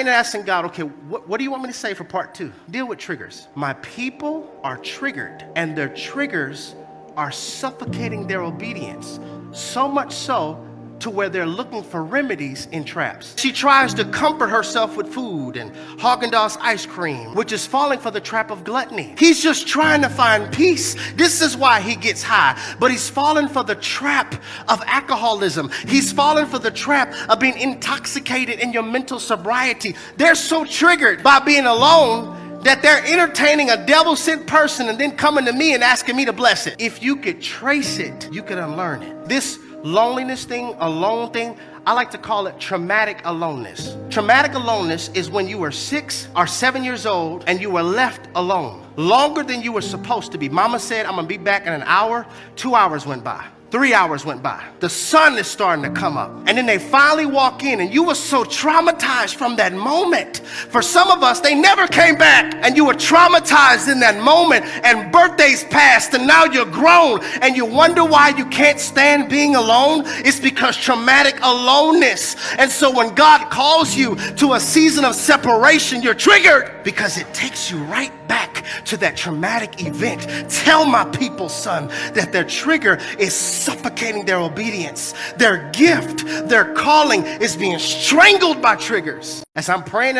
praying and asking God, okay, what do you want me to say for part 2? Deal with triggers. My people are triggered, and their triggers are suffocating their obedience. So much so to where they're looking for remedies in traps. She tries to comfort herself with food and Haagen-Dazs ice cream, which is falling for the trap of gluttony. He's just trying to find peace. This is why he gets high, but he's fallen for the trap of alcoholism. He's fallen for the trap of being intoxicated in your mental sobriety. They're so triggered by being alone that they're entertaining a devil-sent person and then coming to me and asking me to bless it. If you could trace it, you could unlearn it. This loneliness thing, alone thing, I like to call it traumatic aloneness. Traumatic aloneness is when you were 6 or 7 years old and you were left alone longer than you were supposed to be. Mama said, I'm gonna be back in an hour. 2 hours went by. 3 hours went by. The sun is starting to come up. And then they finally walk in, and you were so traumatized from that moment. For some of us, they never came back, and you were traumatized in that moment, and birthdays passed, and now you're grown, and you wonder why you can't stand being alone. It's because traumatic aloneness. And so when God calls you to a season of separation, you're triggered because it takes you right back to that traumatic event. Tell my people, son, that their trigger is suffocating their obedience. Their gift, their calling is being strangled by triggers. As I'm praying